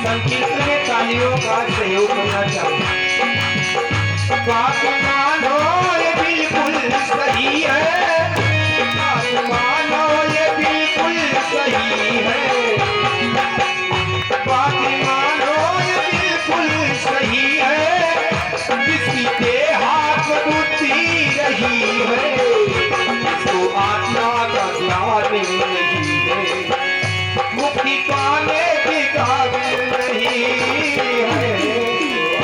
संकीर्तन में तालियों का सहयोग करना चाहिए। बात मानो ये बिल्कुल सही है, बात मानो ये बिल्कुल सही है, बात मानो ये बिल्कुल सही है। किसी के हाथ बुद्धि रही है, तो आत्मा का ज्ञान नहीं है, मुक्ति पाने की काबिल नहीं है,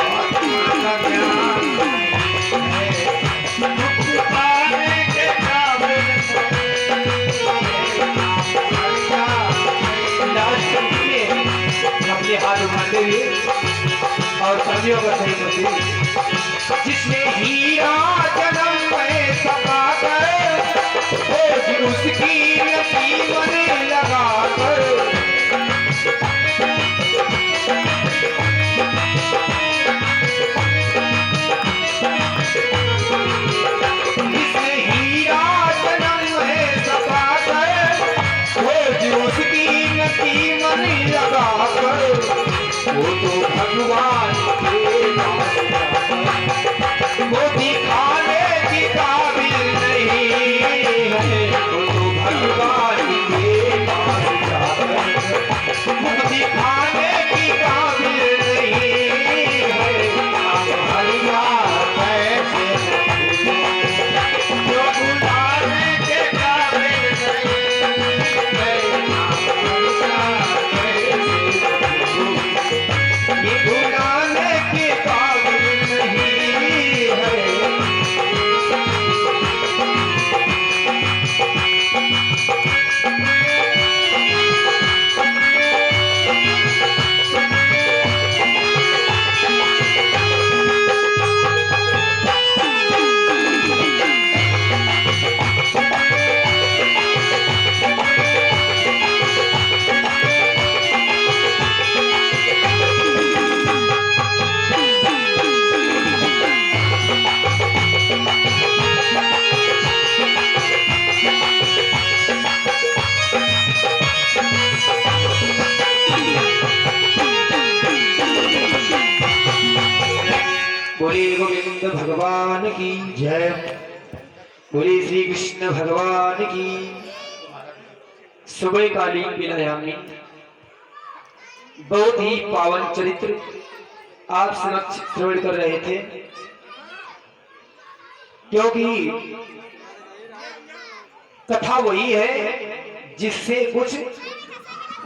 आत्मा का ज्ञान है, मुक्ति पाने के काबिल नहीं। अपने हाथ उठाते हुए और सदियों का सही होते जिसने हीरा जन्म में सका कर उसकी यकीन लगा कर, जिसने हीरा जन्म में सका कर उसकी यकीन लगा कर, वो तो भगवान वो दिखाने की काबिल नहीं है, वो तो भगवान के पास जाकर मुख दिखाने की काबिल नहीं है। आप हरिया कैसे जो बुलाने के काबिल नहीं है, ये बुलाने के काबिल नहीं है। बोले गोविंद भगवान की जय, बोले श्री कृष्ण भगवान की। सुबह कालीन बिलायामी बहुत ही पावन चरित्र आप समक्ष श्रवण कर रहे थे, क्योंकि कथा वही है जिससे कुछ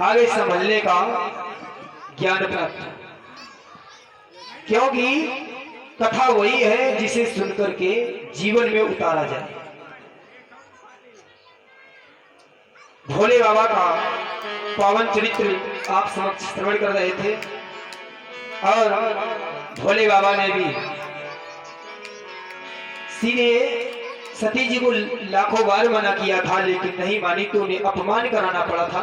आगे समझने का ज्ञान प्राप्त, क्योंकि कथा वही है जिसे सुनकर के जीवन में उतारा जाए। भोले बाबा का पावन चरित्र आप समक्ष श्रवण कर रहे थे, और भोले बाबा ने भी सीधे सती जी को लाखों बार मना किया था, लेकिन नहीं मानी तो उन्हें अपमान कराना पड़ा था।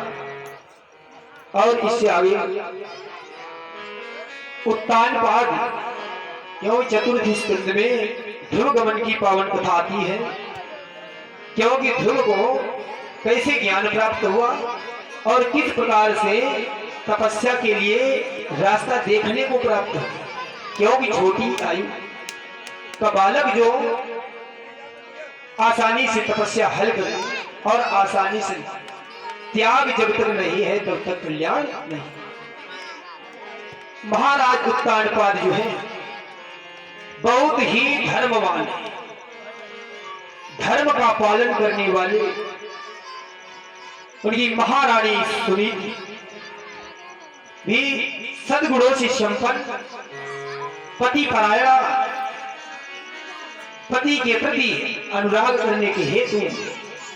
और इससे आगे उत्तान पाद क्यों चतुर्थ स्कंद में ध्रुव गमन की पावन कथा आती है, क्योंकि ध्रुव को कैसे ज्ञान प्राप्त हुआ और किस प्रकार से तपस्या के लिए रास्ता देखने को प्राप्त हुआ, क्योंकि छोटी आयु का बालक जो आसानी से तपस्या हल करे और आसानी से त्याग जब तक नहीं है तब तक कल्याण नहीं। महाराज उत्तानपाद जो है बहुत ही धर्मवान, धर्म का पालन करने वाले, उनकी महारानी सुनीति भी सद्गुणों से संपन्न, पति परायणा, पति के प्रति अनुराग करने के हेतु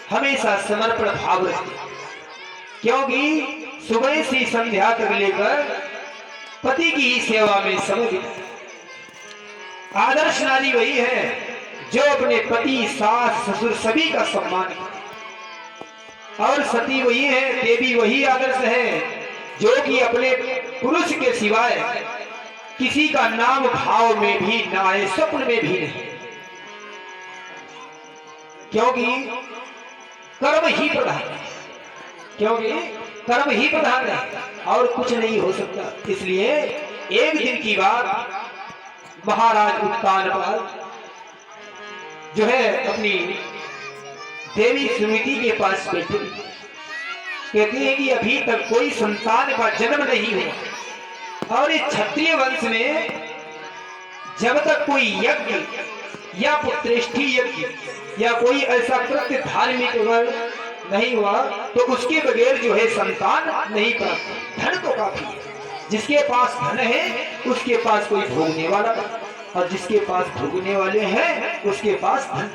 हमेशा समर्पण भाव रखते, क्योंकि सुबह से संध्या तक लेकर पति की सेवा में समय बिता। आदर्श नारी वही है जो अपने पति, सास, ससुर सभी का सम्मान करे, और सती वही है, देवी वही आदर्श है जो कि अपने पुरुष के सिवाय किसी का नाम भाव में भी ना आए, स्वप्न में भी नहीं, क्योंकि कर्म ही प्रधान है, क्योंकि कर्म ही प्रधान है और कुछ नहीं हो सकता। इसलिए एक दिन की बात, महाराज उत्तानपाद जो है अपनी देवी सुनीति के पास बैठे, कहते हैं कि अभी तक कोई संतान का जन्म नहीं हुआ, और इस क्षत्रिय वंश में जब तक कोई यज्ञ या पुत्रेष्ठी यज्ञ या कोई ऐसा कृत्य धार्मिक नहीं हुआ तो उसके बगैर जो है संतान नहीं प्राप्त। धन तो काफी है, जिसके पास धन है उसके पास कोई भोगने वाला, और जिसके पास भोगने वाले हैं उसके पास धन।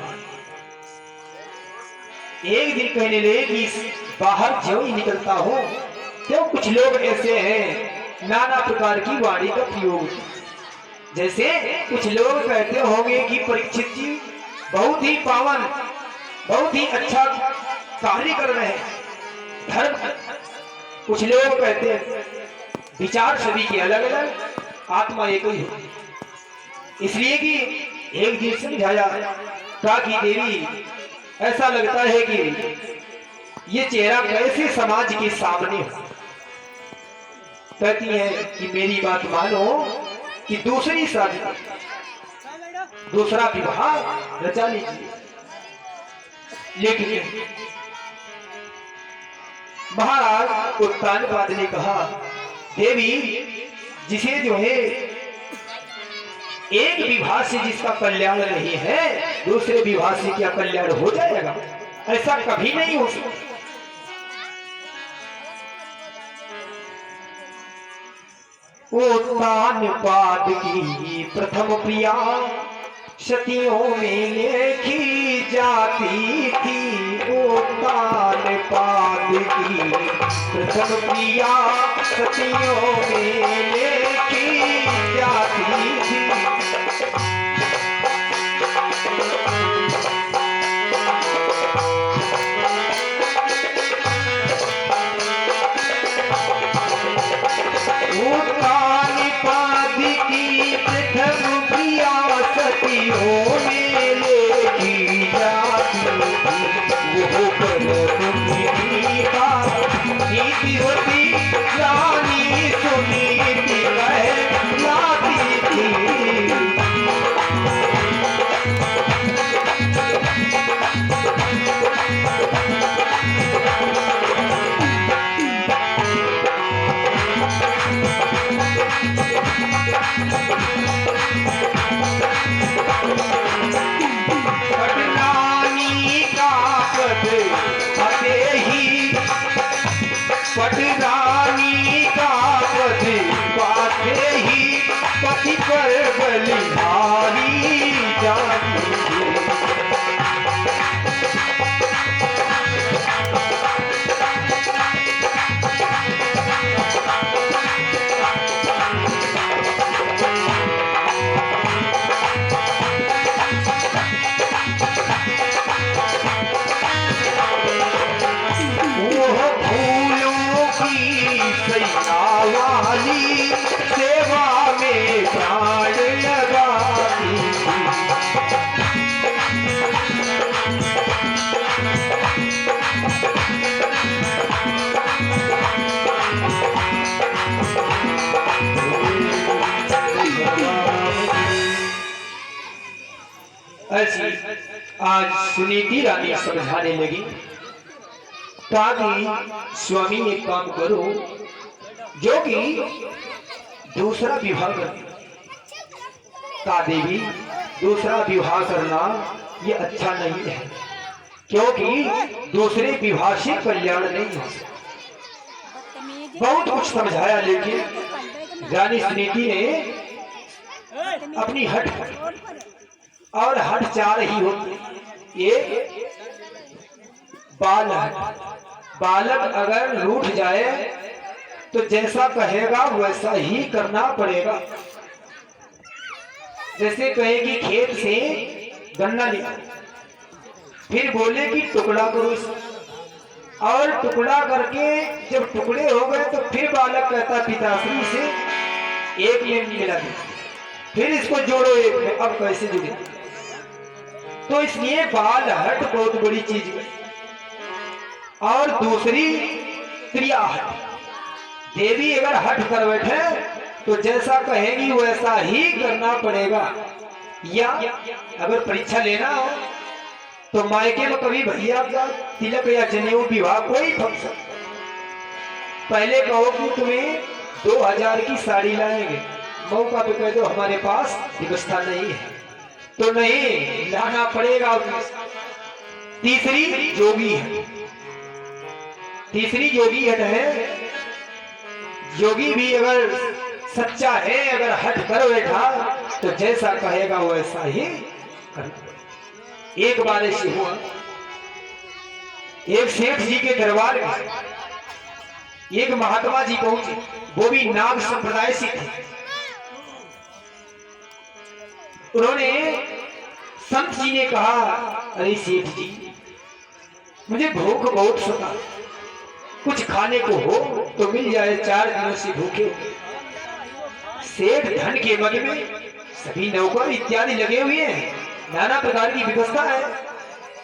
एक दिन कहने लगे कि बाहर ज्यों ही निकलता हो तो कुछ लोग ऐसे हैं नाना प्रकार की वाणी का प्रयोग, जैसे कुछ लोग कहते होंगे कि परीक्षित जी बहुत ही पावन, बहुत ही अच्छा कार्य कर रहे हैं धर्म। कुछ लोग कहते हैं विचार सभी के अलग अलग, आत्मा एक ही है। इसलिए कि एक दिन समझाया कहा कि देवी ऐसा लगता है कि ये चेहरा कैसे समाज के सामने हो। कहती है कि मेरी बात मानो कि दूसरी शादी, दूसरा विवाह रचा लीजिए। लेकिन महाराज उत्तानपाद ने कहा देवी जिसे जो है एक विवाह से जिसका कल्याण नहीं है दूसरे विवाह से क्या कल्याण हो जाएगा? ऐसा कभी नहीं हो सकता। उत्तानपाद की प्रथम प्रिया सतियों में लेखी जाती थी। उत्तानपाद की प्रथम प्रिया सतियों में लेखी जाती थी। उत्तानपाद की प्रथम प्रिया सतियों में लेखी जाती थी। वो नीति होती रानी सुनीति कहलाती थी। पटरानी का पद पाते ही पति पर बलिहारी जाती थी। वाली सेवा में प्राण लगाती थी। ऐसी आज सुनीति रानी समझाने लगी ताकि स्वामी एक काम करो जो कि दूसरा विवाह करना। का देवी दूसरा विवाह करना ये अच्छा नहीं है, क्योंकि दूसरे विवाह से कल्याण नहीं हो सकता। बहुत कुछ समझाया लेकिन रानी सुनीति ने अपनी हट और हट चार ही होती। एक बाल हट, बालक अगर रूठ जाए तो जैसा कहेगा वैसा ही करना पड़ेगा। जैसे कहे कि खेत से गन्ना लिया, फिर बोले कि टुकड़ा करो, और टुकड़ा करके जब टुकड़े हो गए तो फिर बालक कहता पिताश्री से एक में मिला दे, फिर इसको जोड़ो एक में, अब कैसे जुड़े। तो इसलिए बाल हट बहुत बड़ी चीज है। और दूसरी क्रिया हट, देवी अगर हट कर बैठे तो जैसा कहेगी वैसा ही करना पड़ेगा। या अगर परीक्षा लेना हो तो मायके में कभी भैया का तिलक या जनेऊ विवाह कोई फंक्शन, पहले कहो कि तुम्हें 2000 की साड़ी लाएंगे, मौका पे कह दो हमारे पास व्यवस्था नहीं है, तो नहीं लाना पड़ेगा। तीसरी जोगी है, तीसरी जोगी हट है। योगी भी अगर सच्चा है, अगर हट कर बैठा तो जैसा कहेगा वैसा ही करना। एक बार ऐसे हुआ, एक सेठ जी के दरबार में एक महात्मा जी पहुंचे, वो भी नाग संप्रदाय से थे। उन्होंने संत जी ने कहा, अरे सेठ जी मुझे भूख बहुत सता, कुछ खाने को हो तो मिल जाए, 4 दिनों से भूखे हो। सेठ धन के मद में सभी नौकर इत्यादि लगे हुए हैं, नाना प्रकार की व्यवस्था है।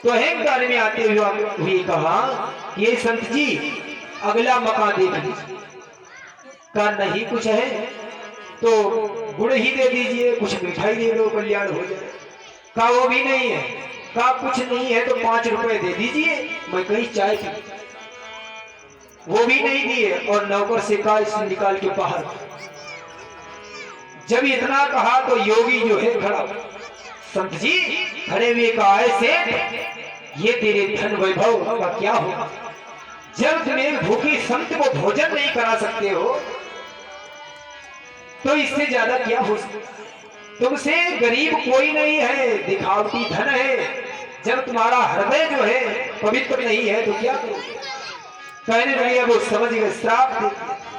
तो अहंकार में आते हुए कहा, ये संत जी अगला मकान देख लीजिए। का नहीं कुछ है तो गुड़ ही दे दीजिए, कुछ मिठाई दे दो, कल्याण हो जाए। का वो भी नहीं है। का कुछ नहीं है तो 5 रुपए दे दीजिए, मैं कहीं चाय पी। वो भी नहीं दिए और नौकर से कहा इसे निकाल के बाहर। जब इतना कहा तो योगी जो है खड़ा, संत जी खड़े हुए कहा, ऐसे ये तेरे धन वैभव का क्या होगा, जब तुम्हें भूखे संत को भोजन नहीं करा सकते हो तो इससे ज्यादा क्या हो सकता। तुमसे गरीब कोई नहीं है, दिखावटी धन है। जब तुम्हारा हृदय जो है पवित्र नहीं है तो क्या करोगे। कहने लगे वो समझ गए, श्राप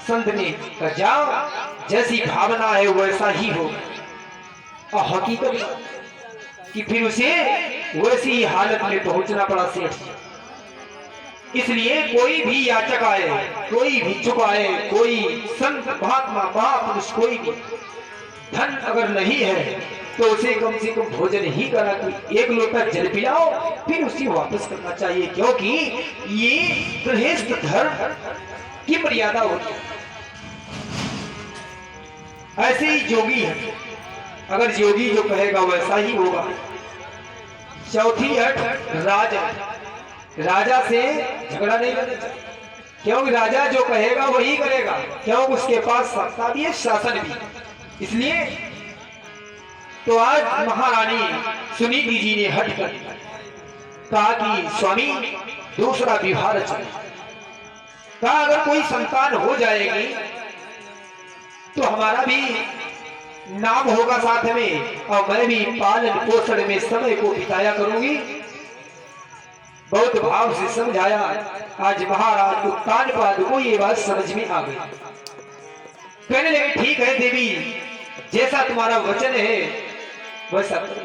संत ने कहा जाओ जैसी भावना है वैसा ही हो। और हकीकत कि फिर उसे वैसी हालत में पहुंचना पड़ा सेठ। इसलिए कोई भी याचक आए, कोई भिक्षुक आए, कोई संत महात्मा महापुरुष, कोई भी धन अगर नहीं है तो उसे कम से कम भोजन ही करा के 1 लोटा जल पिलाओ, फिर उसे वापस करना चाहिए, क्योंकि ये गृहस्थ धर्म की मर्यादा होती है। ऐसे ही जोगी है, अगर जोगी जो कहेगा वैसा ही होगा। चौथी हट राजा, राजा से झगड़ा नहीं करना चाहिए, क्योंकि राजा जो कहेगा वही करेगा, क्योंकि उसके पास सत्ता भी है, शासन भी। इसलिए तो आज महारानी सुनीति जी ने हट कर कहा कि स्वामी दूसरा विवाह रचाए। कहा अगर कोई संतान हो जाएगी तो हमारा भी नाम होगा साथ में, और मैं भी पालन पोषण में समय को बिताया करूंगी। बहुत भाव से समझाया। आज महाराज उत्तानपाद को ये बात समझ में आ गई। कहने लगे ठीक है देवी, जैसा तुम्हारा वचन है वैसा करो,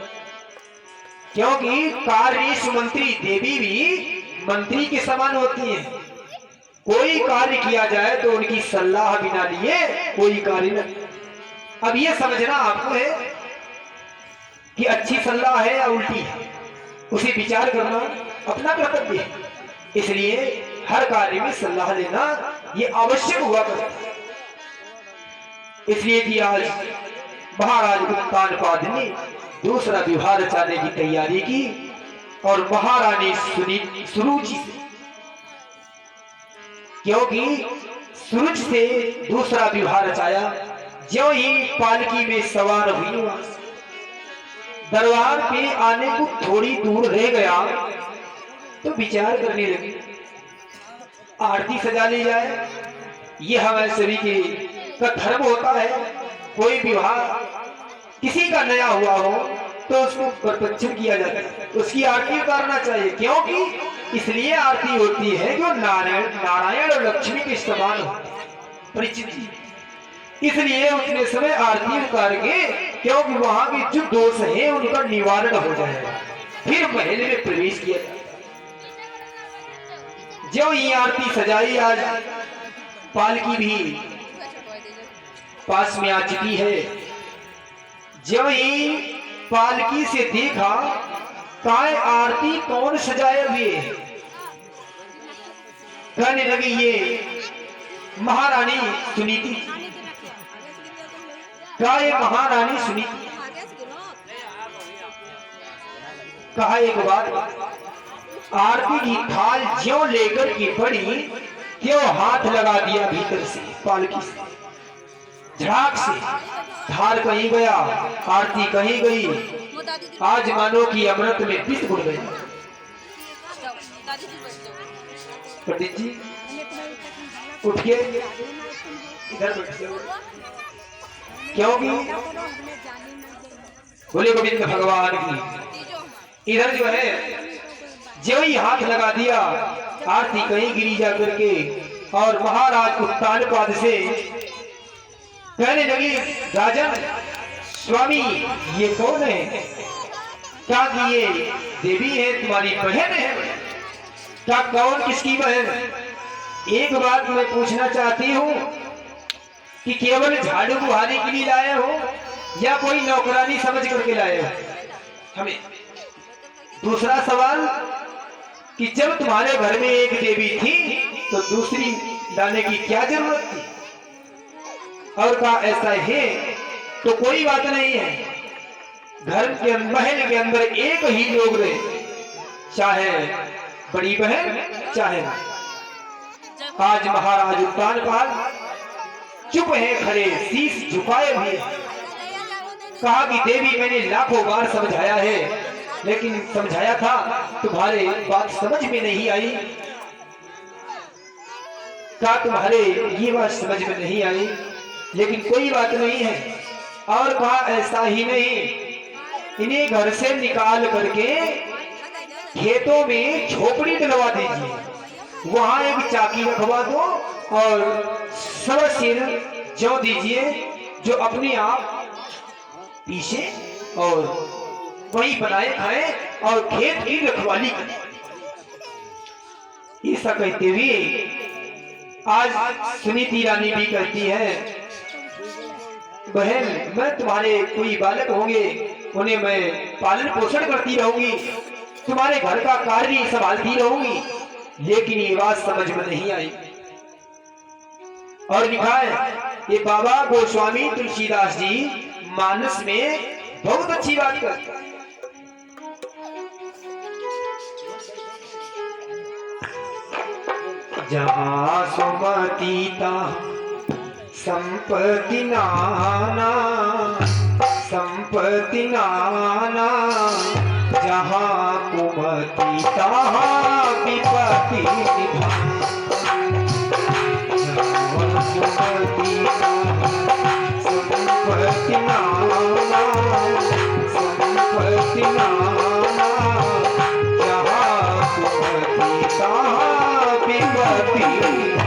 क्योंकि कार्य मंत्री देवी भी मंत्री के समान होती है। कोई कार्य किया जाए तो उनकी सलाह बिना लिए कोई कार्य नहीं। अब ये समझना आपको है कि अच्छी सलाह है या उल्टी है, उसे विचार करना अपना कर्तव्य है। इसलिए हर कार्य में सलाह लेना ये आवश्यक हुआ करता है। इसलिए कि आज महाराज उत्तानपाद ने दूसरा विवाह रचाने की तैयारी की और महारानी सुरुचि से, क्योंकि सुरुचि से दूसरा विवाह रचाया। जो ही पालकी में सवार हुई, दरबार पे आने को थोड़ी दूर रह गया तो विचार करने लगी, आरती सजा ली जाए। यह हमारे सभी के का धर्म होता है। कोई विवाह किसी का नया हुआ हो तो उसको प्रदक्षिण किया जाता है, उसकी आरती उतारना चाहिए। क्योंकि इसलिए आरती होती है जो नारायण और लक्ष्मी के समान हो परिचित, इसलिए उतने समय आरती उतार के, क्योंकि वहां के जो दोष है उनका निवारण हो जाएगा, फिर महल में प्रवेश किया जाए। जो ये आरती सजाई, आज पालकी भी पास में आ चुकी है। जो ही पालकी से देखा, काय आरती कौन सजाए हुए, कहने लगी ये महारानी सुनीति, काय महारानी सुनीति। कहा एक बात, आरती की थाल ज्यों लेकर की पड़ी, क्यों हाथ लगा दिया भीतर से, पालकी से झड़ाक से, धार कहीं गया, आरती कहीं गई। आज मानो कि अमृत में विष घुल गया। पंडित जी उठिए, इधर बैठिए, क्योंकि बोले गोविंद भगवान की। इधर जो है, जो ही हाथ लगा दिया, आरती कहीं गिरी जा करके, और महाराज उत्तान पाद से कहने लगी, राजन स्वामी ये कौन है? क्या कि ये देवी है, तुम्हारी बहन है? क्या कौन किसकी बहन? एक बात मैं पूछना चाहती हूँ कि केवल झाड़ू बुहारी के लिए लाए हो या कोई नौकरानी समझ करके लाए हो हमें? दूसरा सवाल कि जब तुम्हारे घर में एक देवी थी तो दूसरी लाने की क्या जरूरत थी? और कहा ऐसा है तो कोई बात नहीं है, घर के महल के अंदर एक ही लोग रहे, चाहे बड़ी बहन चाहे। आज महाराज उत्तान पाल चुप है खड़े, शीश झुकाए हुए। कहा कि देवी मैंने लाखों बार समझाया है, लेकिन समझाया था तुम्हारे बात समझ में नहीं आई। क्या तुम्हारे ये बात समझ में नहीं आई? लेकिन कोई बात नहीं है। और कहा ऐसा ही नहीं, इन्हें घर से निकाल करके खेतों में झोपड़ी डलवा दीजिए, वहां एक चाकी रखवा दो और सब सिर जौ दीजिए, जो अपने आप पीछे और वही बनाए खाए और खेत की रखवाली करें। ऐसा कहते हुए आज सुनीति रानी भी कहती है, बहन मैं तुम्हारे कोई बालक होंगे, उन्हें मैं पालन पोषण करती रहूंगी, तुम्हारे घर का कार्य संभालती रहूंगी, लेकिन ये बात समझ में नहीं आई। और लिखा है ये बाबा गोस्वामी तुलसीदास जी मानस में बहुत अच्छी बात करते हैं। जहाँ सुमतीता संपत्ति नाना, संपत्ति नाना, जहाँ कुमति तहाँ विपत्ति निधान। जहाँ सुमति संपत्ति नाना, संपत्ति नाना, जहाँ कुमति तहाँ विपत्ति निधान।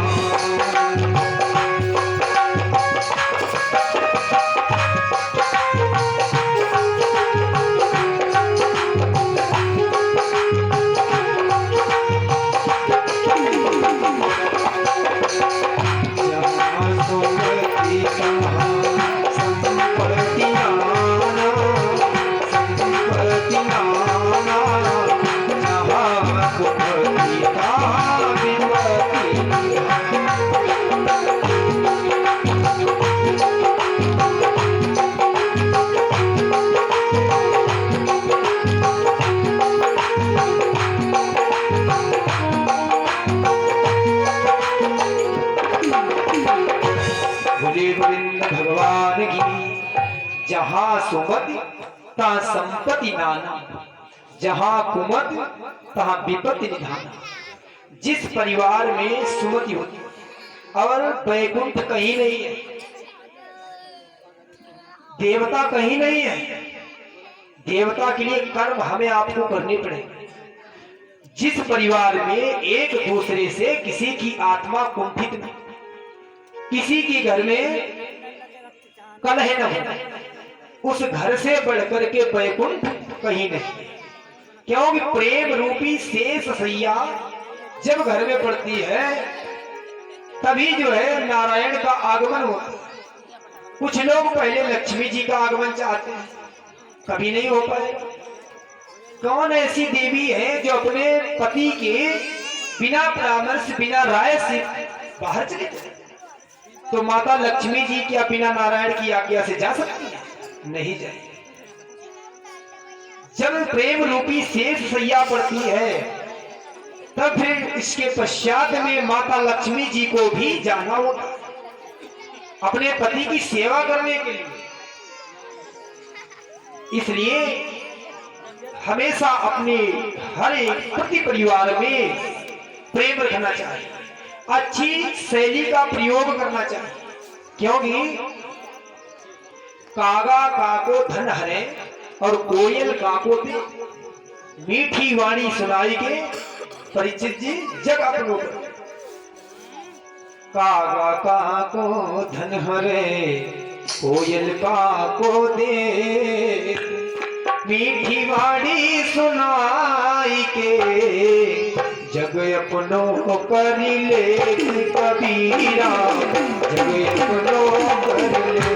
भगवान की। जहाँ सुमति तहाँ संपत्ति नाना, जहाँ कुमत तहाँ विपत्ति निधाना। जिस परिवार में सुमति होती और वैकुंठ कहीं नहीं है, देवता कहीं नहीं है, देवता के लिए कर्म हमें आपको करने पड़ेंगे। जिस परिवार में एक दूसरे से किसी की आत्मा कुंठित न, किसी के घर में कलह न हो, उस घर से बढ़कर के वैकुंठ कहीं नहीं। क्योंकि प्रेम रूपी शेष सैया जब घर में पड़ती है तभी जो है नारायण का आगमन होता है। कुछ लोग पहले लक्ष्मी जी का आगमन चाहते हैं, कभी नहीं हो पाएगा। कौन ऐसी देवी है जो अपने पति के बिना परामर्श बिना राय से बाहर चले जाए? तो माता लक्ष्मी जी क्या बिना नारायण की आज्ञा से जा सकती है? नहीं जाएगी। जब प्रेम रूपी शेष सैया पड़ती है तब फिर इसके पश्चात में माता लक्ष्मी जी को भी जाना होता है अपने पति की सेवा करने के लिए। इसलिए हमेशा अपने हर एक प्रति परिवार में प्रेम रखना चाहिए, अच्छी शैली का प्रयोग करना चाहिए। क्योंकि कागा काको धन हरे और कोयल काको दे, मीठी वाणी सुनाई के परिचित जी जग अपनो। कागा काको धन हरे कोयल काको दे, मीठी वाणी सुनाई के जग अपनो कर ले कबीरा, जग अपनो कर ले।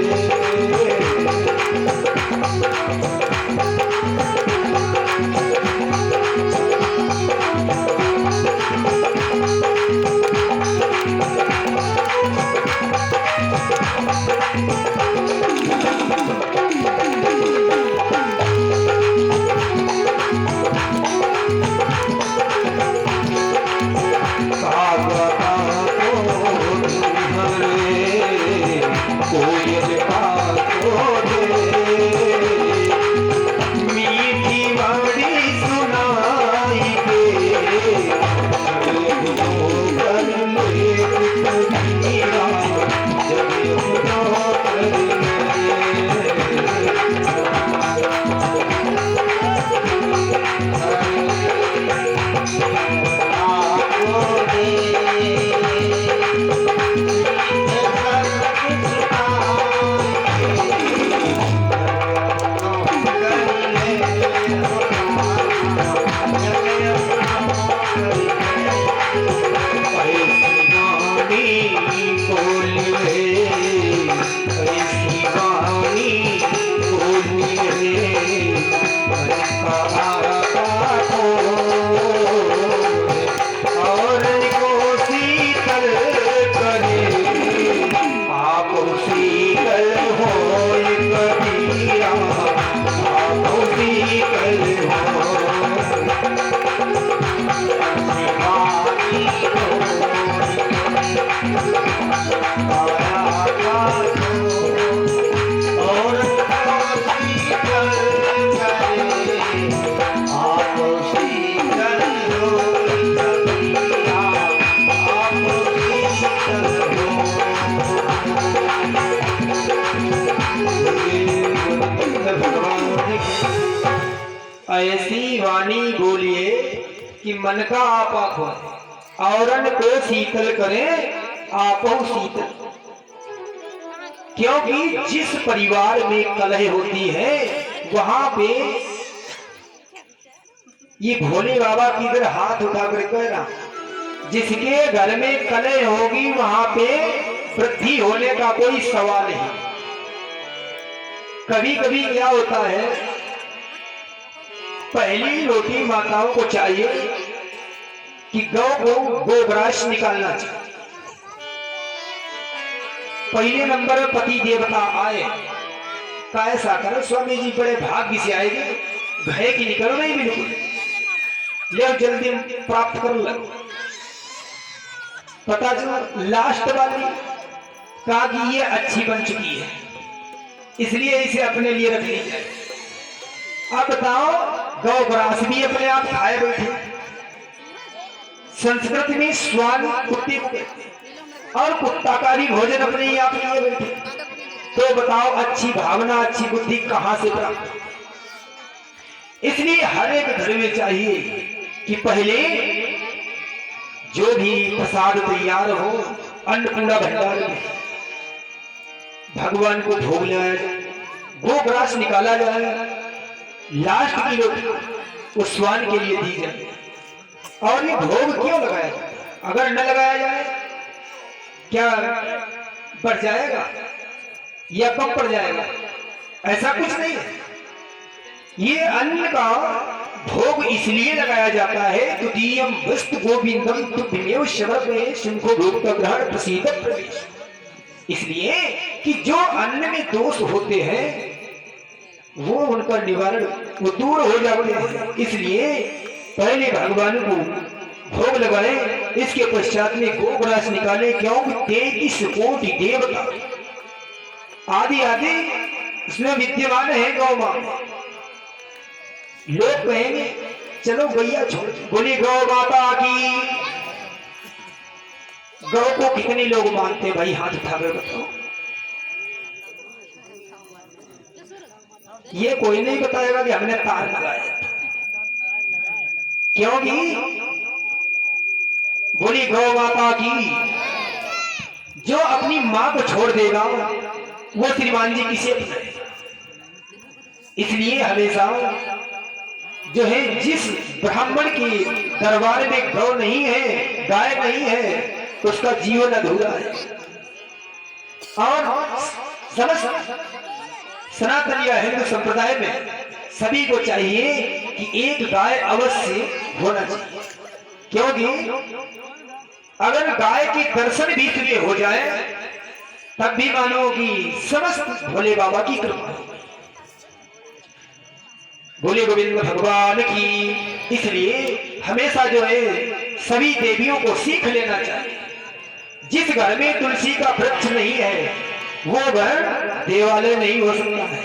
ऐसी वाणी बोलिए कि मन का आपा खोए, औरन को शीतल करे आपो शीतल। क्योंकि जिस परिवार में कलह होती है वहां पे ये भोले बाबा की इधर हाथ उठा कर कहना, जिसके घर में कलह होगी वहां पे वृद्धि होने का कोई सवाल नहीं। कभी कभी क्या होता है, पहली रोटी माताओं को चाहिए कि गौ को गोब्राश निकालना चाहिए। पहले नंबर पर पति देवता आए, का ऐसा करो स्वामी जी बड़े भाग्य से आएंगे, घरे की निकलो नहीं बिल्कुल, ले जल्दी प्राप्त कर लो। पता चला लास्ट वाली कहा कि ये अच्छी बन चुकी है, इसलिए इसे अपने लिए रख ली जाए। अब बताओ, गौ ग्रास भी अपने आप खाए बैठे। संस्कृत में स्वान कुत्ते को कहते हैं और कुत्ता का भी भोजन अपने ही आप लिए बैठे। तो बताओ अच्छी भावना अच्छी बुद्धि कहां से प्राप्त? इसलिए हर एक घर में चाहिए कि पहले जो भी प्रसाद तैयार हो अन्नपूर्णा भंडार में भगवान को भोग लगाया जाए, गोग्रास निकाला जाए, लास्ट की रोटी उस स्वान के लिए दी जाए। और ये भोग क्यों लगाया जाए? अगर न लगाया जाए क्या बढ़ जाएगा या कम पड़ जाएगा? ऐसा कुछ नहीं है। ये अन्न का भोग इसलिए लगाया जाता है तुदीयम वस्तु गोविंदम तुभ्यमेव शरवे शंखो भोक्ता ग्रहण प्रसीद प्रवेश। इसलिए कि जो अन्न में दोष होते हैं वो उनका निवारण वो दूर हो जाते हैं। इसलिए पहले भगवान को भोग लगाए, इसके पश्चात में गोग्रास निकाले। क्योंकि 33 कोटि देवता आदि आदि उसमें विद्यमान है गौ मां। लोग कहेंगे चलो गैया छोड़, बोली गौ माता की। गौ को कितने लोग मानते भाई? हाथ उठा कर बताओ। ये कोई नहीं बताएगा कि हमने तार लगाया। क्योंकि बोली गौ माता की। जो अपनी मां को छोड़ देगा वो श्रीमान जी किसे अपनाए? इसलिए हमेशा जो है जिस ब्राह्मण के दरबार में गौ नहीं है, गाय नहीं है, उसका जीवन अधूरा है। और समस्त सनातन या हिंदू संप्रदाय में सभी को चाहिए कि एक गाय अवश्य होना चाहिए। क्योंकि अगर गाय के दर्शन भी तुम्हें हो जाए तब भी मानो कि समस्त भोले बाबा की कृपा। भोले गोविंद भगवान की। इसलिए हमेशा जो है सभी देवियों को सीख लेना चाहिए। जिस घर में तुलसी का वृक्ष नहीं है वो घर देवालय नहीं हो सकता है।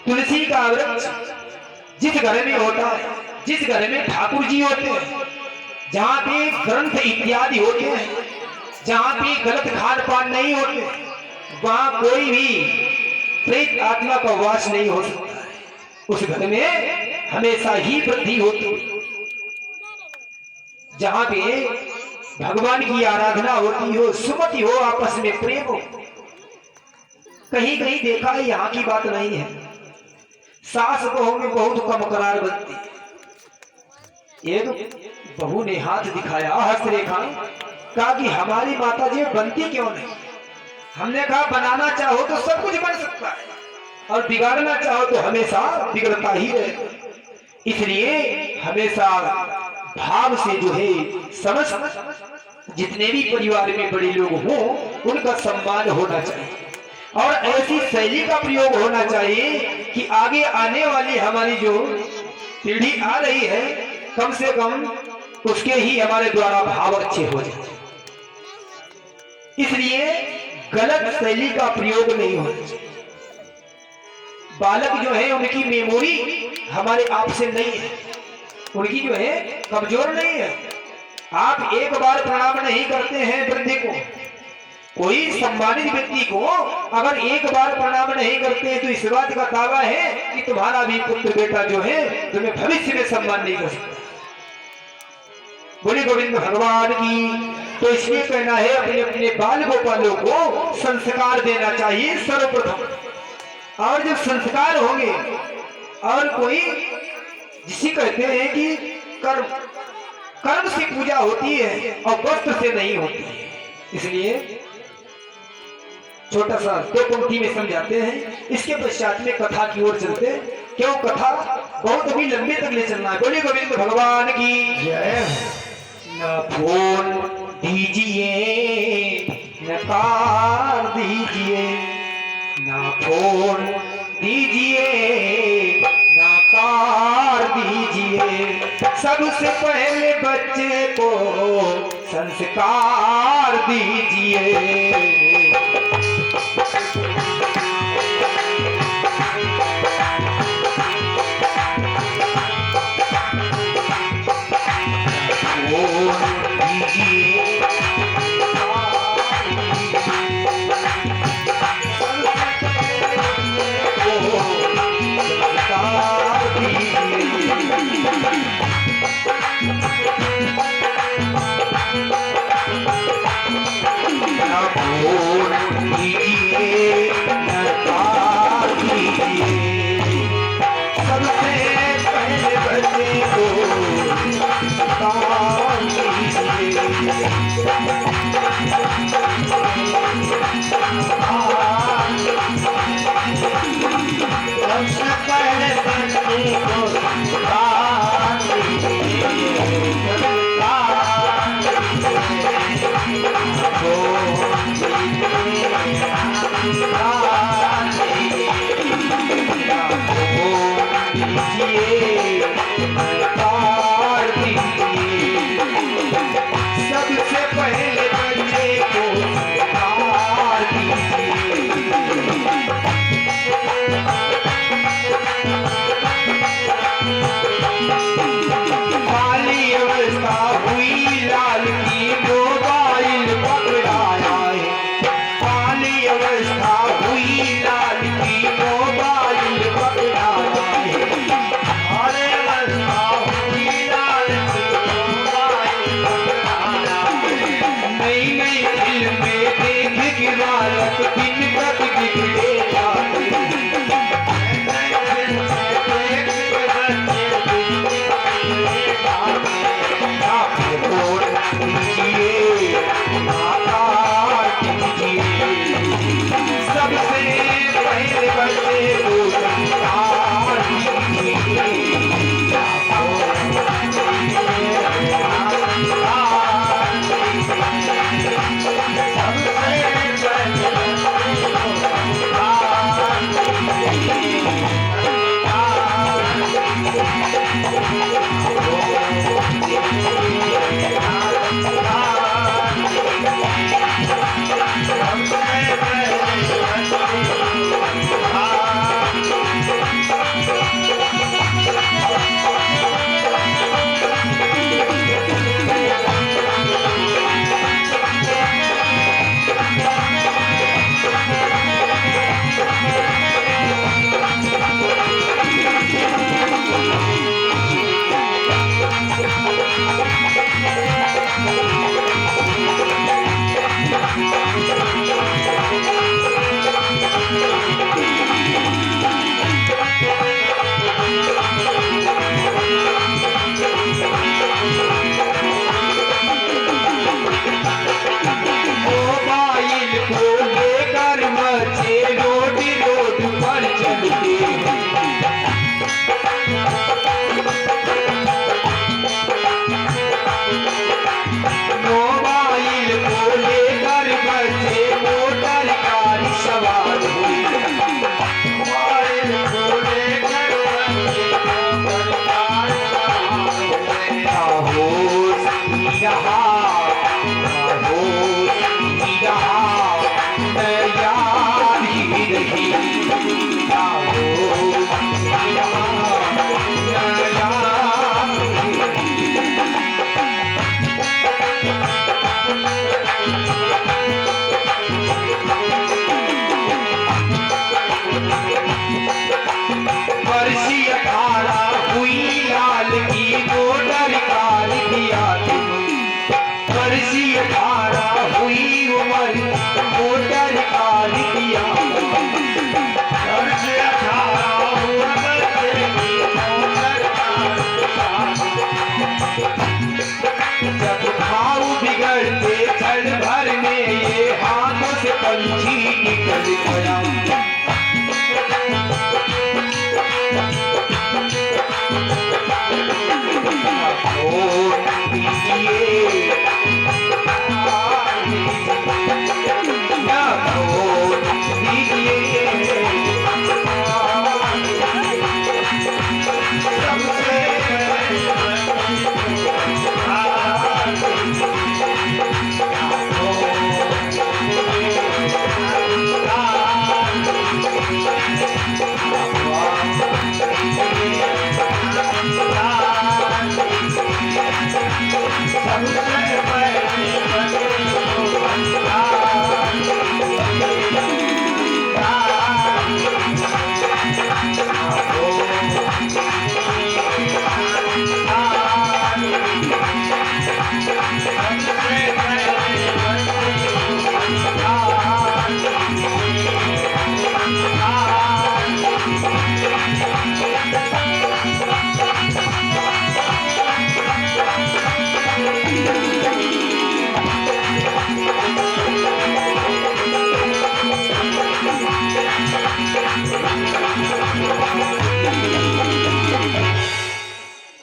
तुलसी का वृक्ष जिस घर में होता है, जिस घर में ठाकुर जी होते हैं, जहां पे ग्रंथ इत्यादि होते हैं, जहां पे गलत खान पान नहीं होते, वहां कोई भी प्रेत आत्मा का वास नहीं हो सकता है। उस घर में हमेशा ही वृद्धि होती है। जहां पे भगवान की आराधना होती हो, सुमति हो, आपस में प्रेम हो। कहीं कहीं देखा है, यहाँ की बात नहीं है, सास बहू में बहुत कम करार बनती। एक बहू ने हाथ दिखाया हस्तरेखा, कहा कि हमारी माता जी बनती क्यों नहीं? हमने कहा बनाना चाहो तो सब कुछ बन सकता है और बिगाड़ना चाहो तो हमेशा बिगड़ता ही रहेगा। इसलिए हमेशा भाव से जो है समस्त जितने भी परिवार में बड़े लोग हों उनका सम्मान होना चाहिए और ऐसी शैली का प्रयोग होना चाहिए कि आगे आने वाली हमारी जो पीढ़ी आ रही है कम से कम उसके ही हमारे द्वारा भाव अच्छे हो जाए। इसलिए गलत शैली का प्रयोग नहीं होना चाहिए। बालक जो है उनकी मेमोरी हमारे आप से नहीं है, उनकी जो है कमजोर नहीं है। आप एक बार प्रणाम नहीं करते हैं वृद्ध को, कोई सम्मानित व्यक्ति को अगर एक बार प्रणाम नहीं करते हैं तो इस बात का दावा है कि तुम्हारा भी पुत्र बेटा जो है तुम्हें भविष्य में सम्मान नहीं कर सकता। बोले गोविंद भगवान की। तो इसलिए कहना है अपने अपने बाल गोपालों को संस्कार देना चाहिए सर्वप्रथम। और जब संस्कार होंगे और कोई जिसे कहते हैं कि कर्म, कर्म से पूजा होती है और वस्त्र से नहीं होती है। इसलिए छोटा सा दो पंक्ति में समझाते हैं, इसके पश्चात में कथा की ओर चलते हैं। क्यों कथा बहुत अभी लंबे तक ले चलना है। बोले गोविंद भगवान की जय। न फोन दीजिए न कार दीजिए, न फोन दीजिए न कार दीजिए, सबसे पहले बच्चे को संस्कार दीजिए। संस्कार सबसे पहले बच्चे को उतार काली अवस्था हुई लाल की मोबाइल पकड़ाया है। काली अवस्था हुई लाल की मोबाइल पकड़ाया है।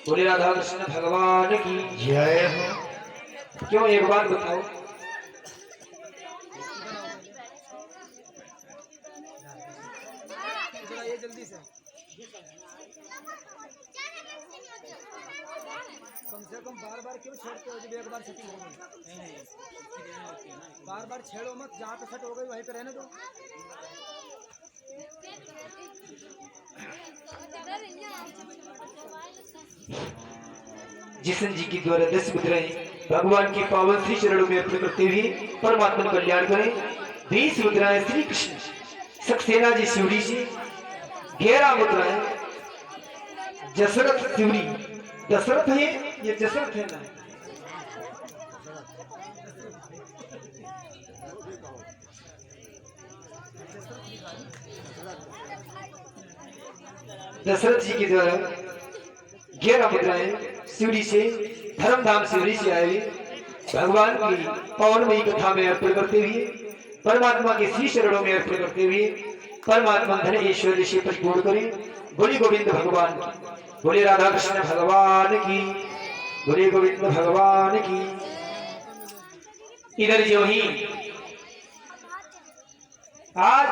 बोले राधा कृष्ण भगवान की जय हो। क्यों एक बात बताओ, जल्दी से कम से कम बार बार क्यों छेड़ते हो? जब एक बार सेटिंग हो गई बार बार छेड़ो मत, जहाँ पे सेट हो गई वहीं पे रहने दो। जिसन जी की द्वारा 10 मुद्राएं भगवान की पावन श्री चरणों में अर्पण करते हुए परमात्मा का कल्याण करें। 20 मुद्राएं श्री कृष्ण सक्सेना जी शिवरी जी, 11 मुद्राएं जसरथ शिवरी। दशरथ है ये जसरथ है ना? दशरथ जी के द्वारा 11 मुद्राएं शिवरी से धर्मधाम शिवरी से आए भगवान की पावनमयी कथा में अर्पण करते हुए परमात्मा के श्री चरणों में अर्पण करते हुए परमात्मा धन ऐश्वर्य से परिपूर्ण करें। बोले गोविंद भगवान की, बोले राधा कृष्ण भगवान की, बोले गोविंद भगवान की। इधर जो ही आज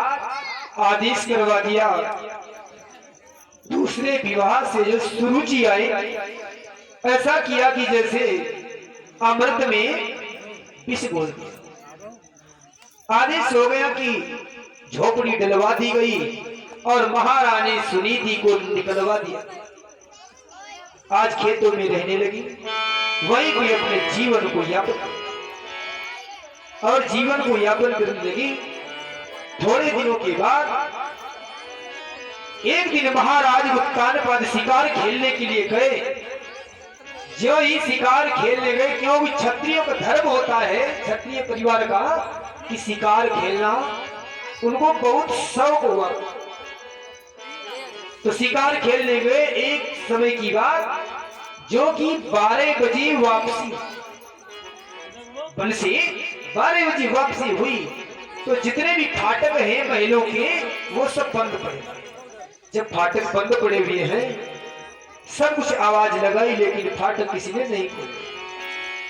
आदेश करवा दिया दूसरे विवाह से जो सुरुचि आई, ऐसा किया कि जैसे अमृत में विष घोल दिया। आदेश हो गया कि झोपड़ी डलवा दी गई और महारानी सुनीति को निकलवा दिया। आज खेतों में रहने लगी, वही कोई अपने जीवन को यापन और जीवन को यापन करने लगी। थोड़े दिनों के बाद एक दिन महाराज उत्तानपाद शिकार खेलने के लिए गए। जो ही शिकार खेलने गए, क्योंकि क्षत्रियों का धर्म होता है क्षत्रिय परिवार का कि शिकार खेलना उनको बहुत शौक हुआ, तो शिकार खेलने गए। एक समय की बात जो कि 12 बजे वापसी, वन से 12 बजे वापसी हुई तो जितने भी फाटक हैं महलों के वो सब बंद पड़े। जब फाटक बंद पड़े हुए हैं सब कुछ आवाज लगाई लेकिन फाटक किसी ने नहीं खोले।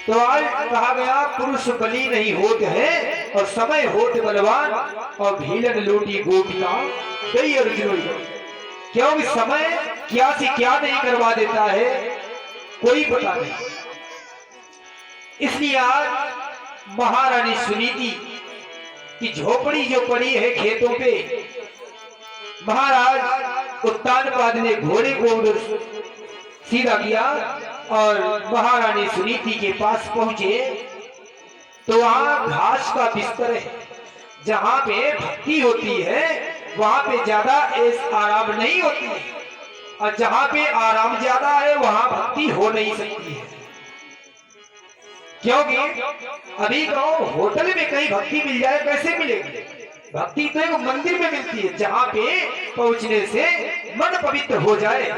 तो आज कहा गया पुरुष बली नहीं होते हैं और समय होते बलवान और भीलन लूटी गोपियां गई अर्जुन। क्योंकि समय क्या से क्या नहीं करवा देता है कोई पता नहीं। इसलिए आज महारानी सुनीति की झोपड़ी जो पड़ी है खेतों पे, महाराज उत्तानपाद ने घोड़े को उधर सीधा किया और महारानी सुनीति के पास पहुंचे तो वहां घास का बिस्तर है। जहां पे भक्ति होती है वहां पे ज्यादा आराम नहीं होती है और जहां पे आराम ज्यादा है वहां भक्ति हो नहीं सकती है। क्योंकि अभी कहो होटल में कहीं भक्ति मिल जाए कैसे मिलेगी? भक्ति तो एक मंदिर में मिलती है जहां पे पहुंचने से मन पवित्र हो जाए।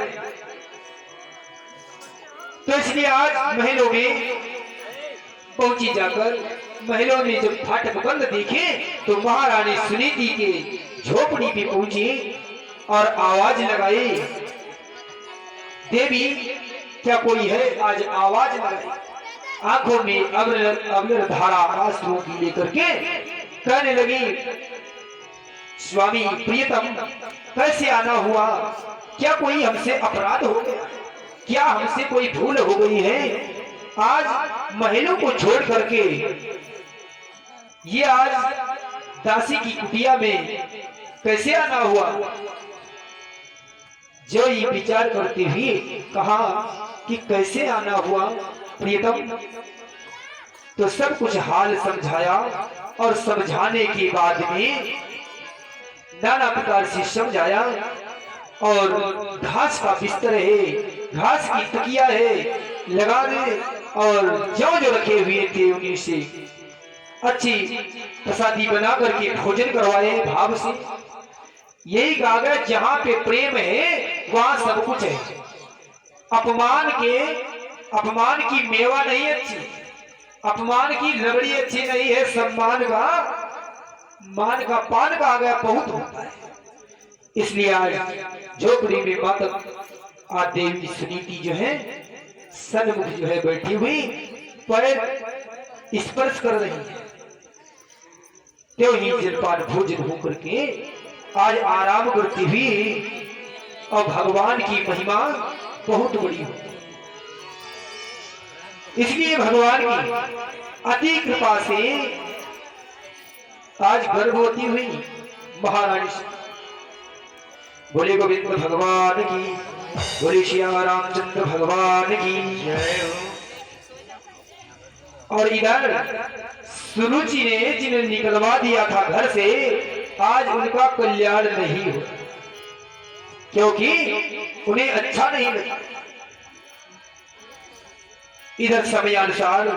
तो इसलिए आज महलों में पहुंची, जाकर महलों में जब फाटक बंद देखे तो महारानी सुनीति के झोपड़ी पे पहुंची और आवाज लगाई, देवी क्या कोई है? आज आवाज लगाई। आंखों में अग्र धारा आंसुओं की लेकर के कहने लगी, स्वामी प्रियतम कैसे आना हुआ? क्या कोई हमसे अपराध हो गया? क्या हमसे कोई भूल हो गई है? आज महलों को छोड़ करके ये आज दासी की कुटिया में कैसे आना हुआ? जो ये विचार करते हुए कहा कि कैसे आना हुआ प्रियतम, तो सब कुछ हाल समझाया और समझाने के बाद में नाना प्रकार से समझाया। और घास का बिस्तर है, घास की तकिया है लगा दे और जो जो रखे हुए थे उन्हीं से अच्छी प्रसादी बना करके भोजन करवाए भाव से। यही कहा गया जहां पे प्रेम है वहां सब कुछ है। अपमान की मेवा नहीं अच्छी, अपमान की रबड़ी अच्छी नहीं है। सम्मान का मान का पान कहा गया बहुत होता है। इसलिए आज झोपड़ी में मातम आज देवी सुनीति जो है सन्मुख जो है बैठी हुई पैर स्पर्श कर रही है। त्यो ही जलपान भोजन होकर के आज आराम करती हुई, और भगवान की महिमा बहुत बड़ी हो, इसलिए भगवान की अति कृपा से आज गर्भवती हुई महारानी। बोले गोविंद भगवान की, बोले श्याम रामचंद्र भगवान की जय हो। और इधर सुरुचि ने जिन्हें निकलवा दिया था घर से, आज उनका कल्याण नहीं हो, क्योंकि उन्हें अच्छा नहीं लगा। इधर समयानुसार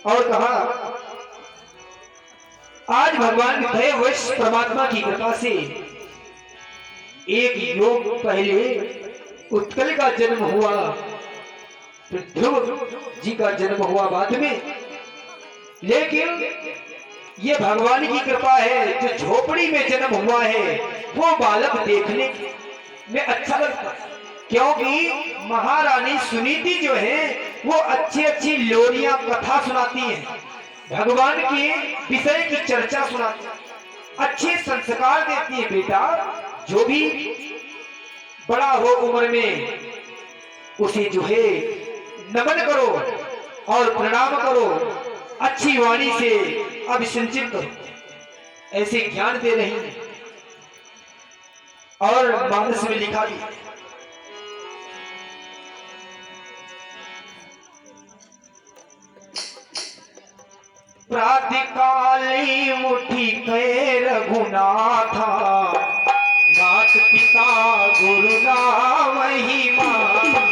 और कहा आज भगवान दयावश परमात्मा की कृपा से एक योग पहले उत्कल का जन्म हुआ, फिर ध्रुव जी का जन्म हुआ बाद में। लेकिन ये भगवान की कृपा है, जो झोपड़ी में जन्म हुआ है वो बालक देखने में अच्छा लगता है, क्योंकि महारानी सुनीति जो है वो अच्छी अच्छी लोरियां कथा सुनाती है, भगवान के विषय की चर्चा सुनाती है, अच्छे संस्कार देती है। बेटा जो भी बड़ा हो उम्र में उसे जो है नमन करो और प्रणाम करो, अच्छी वाणी से अभिसंचित करो, ऐसे ज्ञान दे रही है। और मानस में लिखा भी, प्रातकाली मुठी कै रघुनाथा, मात पिता गुरु नाम ही माता।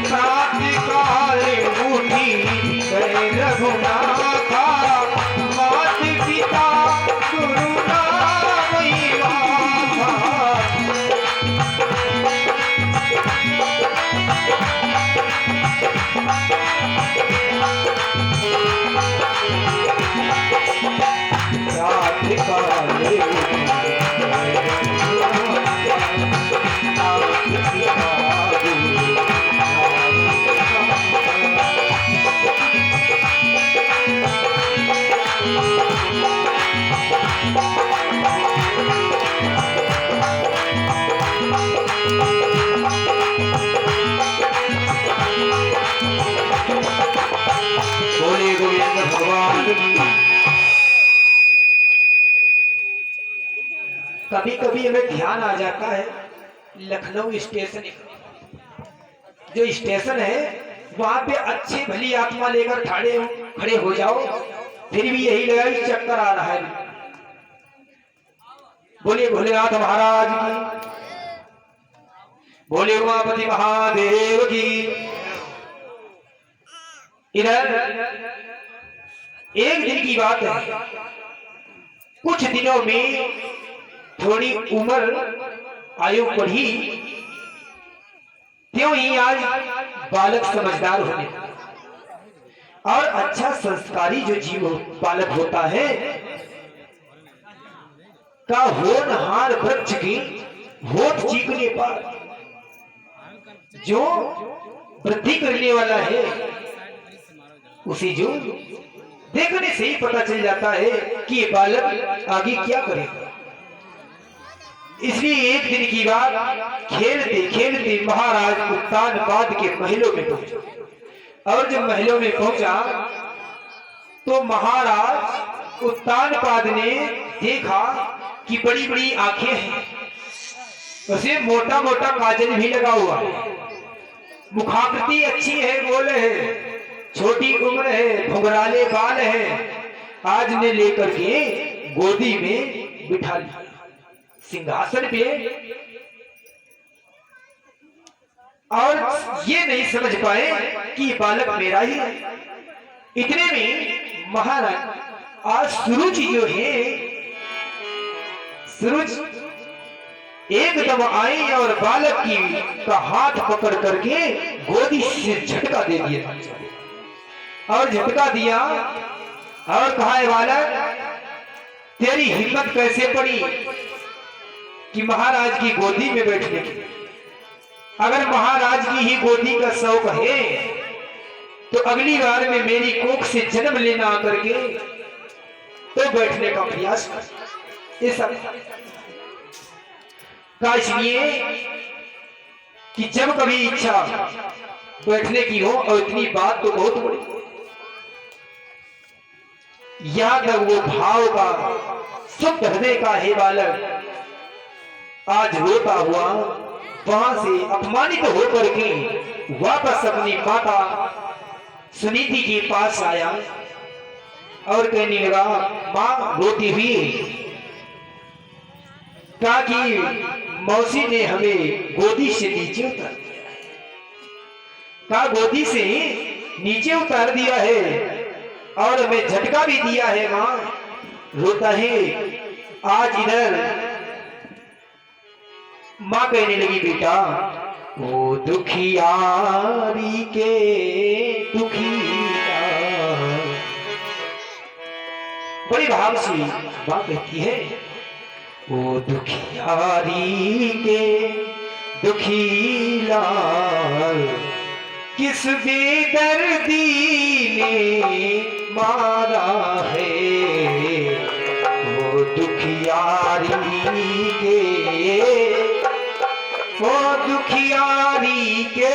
प्रातकाली मुठी कै रघुनाथा, मात पिता गुरु नाम ही माता। बोले गोविंद भगवान की। कभी कभी हमें ध्यान आ जाता है, लखनऊ स्टेशन जो स्टेशन है वहां पे अच्छी भली आत्मा लेकर खड़े हो जाओ, फिर भी यही लगा कि चक्कर आ रहा है। बोले भोलेनाथ महाराज की, बोले उमापति महादेव की। इधर एक दिन की बात है, कुछ दिनों में थोड़ी उम्र आयु बढ़ी, त्यों ही आज बालक समझदार होने और अच्छा संस्कारी जो जीव बालक होता है का होनहार वृक्ष की होठ चीखने पर जो वृद्धि करने वाला है, उसे जो देखने से ही पता चल जाता है कि ये बालक आगे क्या करेगा। इसलिए एक दिन की बात, खेलते खेलते महाराज उत्तानपाद के महलों में पहुंचा। और जब महलों में पहुंचा तो महाराज उत्तानपाद ने देखा कि बड़ी बड़ी आंखें हैं, उसे मोटा मोटा काजल भी लगा हुआ, मुखाकृति अच्छी है, गोल है, छोटी उम्र है, घुंघराले बाल है। आज ने लेकर के गोदी में बिठा लिया सिंहासन पे, और ये नहीं समझ पाए कि बालक मेरा ही है। इतने में महाराज आज सुरुचि जो है, सुरुच एकदम आई और बालक की का हाथ पकड़ करके गोदी से झटका दे दिया और झटका दिया और कहा, "है बालक, तेरी हिम्मत कैसे पड़ी कि महाराज की गोदी में बैठने की? अगर महाराज की ही गोदी का शौक है तो अगली बार में मेरी कोख से जन्म लेना आकर के तो बैठने का प्रयास कर।" ये सब का इसलिए कि जब कभी इच्छा बैठने की हो, और इतनी बात तो बहुत बड़ी, यहां तक वो भाव का शुद्ध हृदय का हे बालक आज रोता हुआ वहां से अपमानित होकर के वापस अपनी माता सुनीति के पास आया और कहने लगा, "मां," रोती हुई, "कहा कि मौसी ने हमें गोदी से नीचे उतार दिया है। कहा गोदी से नीचे उतार दिया है और हमें झटका भी दिया है मां।" रोता है। आज इधर मां कहने लगी, "बेटा, वो दुखियारी के दुखिया", बड़ी भाव से मां कहती है, "वो दुखियारी के दुखी लाल किस बेदर्दी ने मारा है। वो दुखियारी के, वो दुखियारी के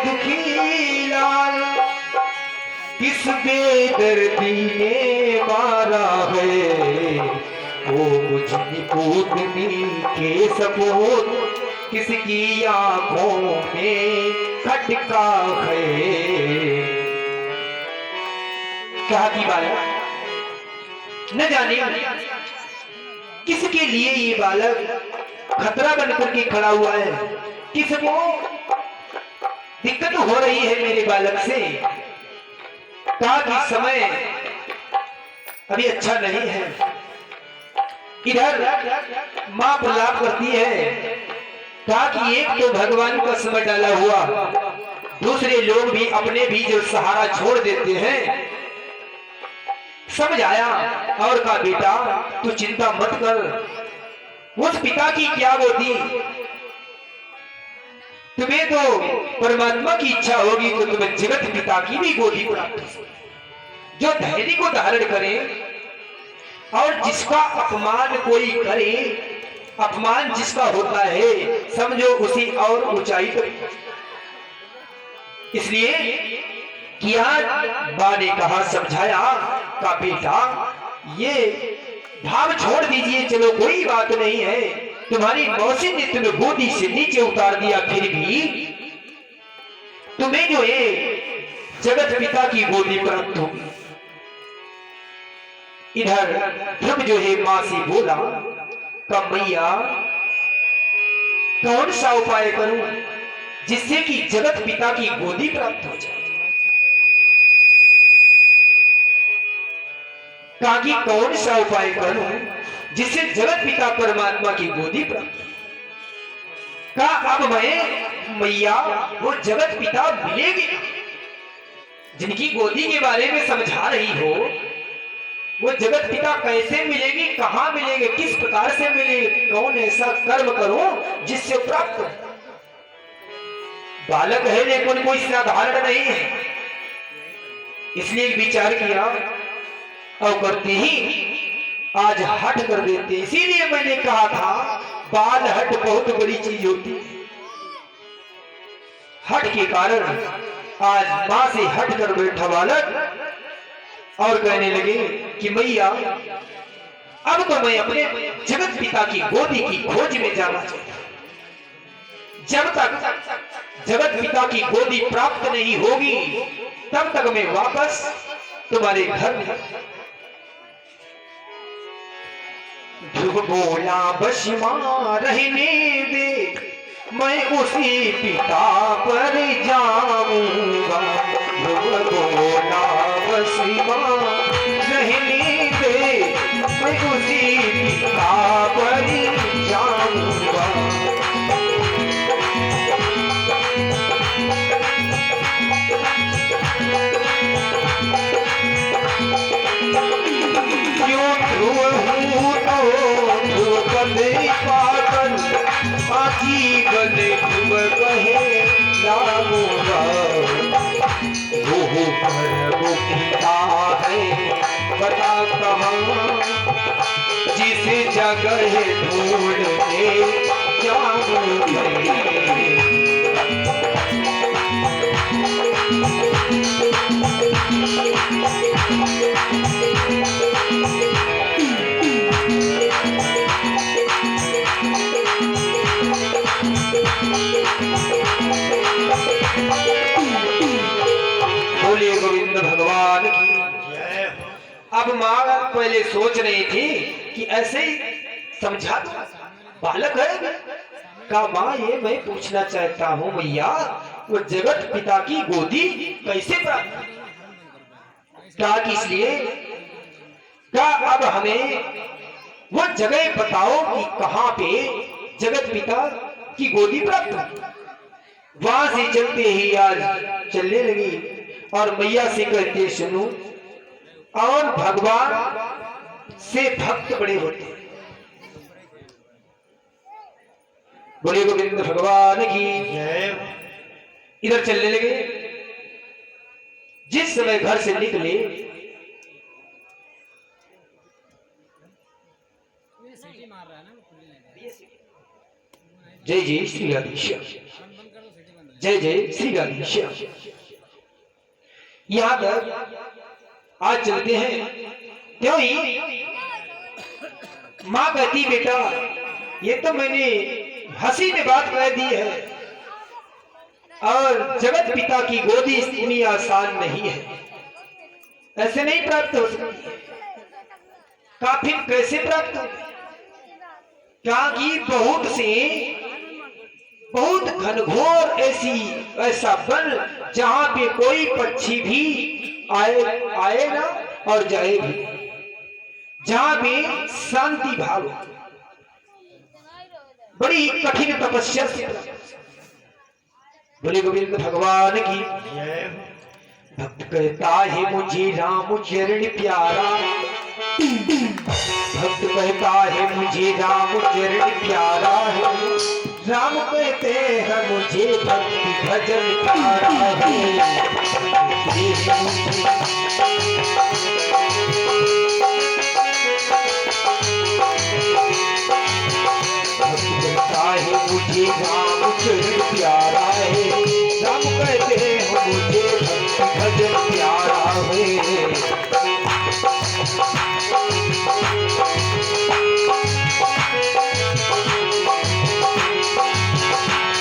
दुखी लाल किस बेदर्दी ने मारा है। वो मुझे पूतनी के सपूत किसकी आंखों में खटका है।" कहा कि बालक, न जाने किसके लिए ये बालक खतरा बनकर के खड़ा हुआ है, किसको दिक्कत हो रही है मेरे बालक से। कहा कि समय अभी अच्छा नहीं है। इधर मां प्रलाप करती है। कहा कि एक तो भगवान का समय डाला हुआ, दूसरे लोग भी अपने भी जो सहारा छोड़ देते हैं। समझ आया और कहा, "बेटा, तू चिंता मत कर, उस पिता की क्या गोदी, तुम्हें तो परमात्मा की इच्छा होगी तो तुम्हें जगत पिता की भी गोदी प्राप्त हो, जो धैर्य को धारण करे और जिसका अपमान कोई करे, अपमान जिसका होता है समझो उसी और ऊंचाई पर। इसलिए किया मां ने कहा, समझाया, का बेटा ये भाव छोड़ दीजिए, चलो कोई बात नहीं है, तुम्हारी मौसी ने तुम्हें गोदी से नीचे उतार दिया, फिर भी तुम्हें जो है जगत पिता की गोदी प्राप्त होगी। इधर ध्रुव जो है मां से बोला, का मैया कौन सा उपाय करूं जिससे कि जगत पिता की गोदी प्राप्त हो जाए। कहा कि कौन सा उपाय करूं जिससे जगत पिता परमात्मा की गोदी प्राप्त। कहा अब मैं मैया वो जगत पिता मिलेगी जिनकी गोदी के बारे में समझा रही हो, वो जगत पिता कैसे मिलेगी, कहां मिलेंगे, किस प्रकार से मिलेगी, कौन ऐसा कर्म करूं जिससे प्राप्त हो। बालक है लेकिन कोई साधारण नहीं है, इसलिए विचार किया और करते ही आज हट कर देते। इसीलिए मैंने कहा था बाल हट बहुत बड़ी चीज होती है। हट के कारण आज मां से हट कर बैठा बालक और कहने लगे कि मैया अब तो मैं अपने जगत पिता की गोदी की खोज में जाना चाहता हूं। जब तक जगत पिता की गोदी प्राप्त नहीं होगी तब तक मैं वापस तुम्हारे घर में। ध्रुव बोला बस मां रहने दे, मैं उसी पिता पर जाऊंगा। ध्रुव बोला बस मां रहने दे, मैं उसी पिता पर जाऊंगा। पर मुखिता है बता कहाँ, जिस जगह ढूंढते जाऊं मैं। बोलिए गोविंद भगवान की। जय हो। अब माँ पहले सोच रही थी कि ऐसे ही समझा दो, बालक है का माँ ये मैं पूछना चाहता हूँ मैया, वो जगत पिता की गोदी कैसे प्राप्त, क्या इसलिए क्या अब हमें वो जगह बताओ कि कहाँ पे जगत पिता की गोदी प्राप्त हुई। वहां से चलते ही आज चलने लगी और मैया से कहते सुनो, और भगवान से भक्त बड़े होते हैं। बोले गोविंद भगवान की। जय हो। इधर चलने लगे। जिस समय घर से निकले, जय जय श्री राधेश्याम, जय जय श्री राधेश्याम। यहां तक आज चलते हैं, क्यों ही मां कहती बेटा ये तो मैंने हंसी में बात कह दी है, और जगत पिता की गोदी इतनी आसान नहीं है, ऐसे नहीं प्राप्त हो सकती। काफी कैसे प्राप्त हो, क्या कि बहुत घनघोर ऐसा वन जहां पे कोई पक्षी भी आए ना और जाए भी, जहां पे शांति भाव, बड़ी कठिन तपस्या से। बोले गोविंद भगवान की। जय हो। भक्त कहता है मुझे राम चरण प्यारा, भक्त कहता है मुझे राम चरण प्यारा है, राम कहते हैं मुझे भक्ति भजन प्यारा है। भक्त कहता है मुझे राम चरण प्यारा है, राम कहते हैं मुझे भक्ति भजन प्यारा है।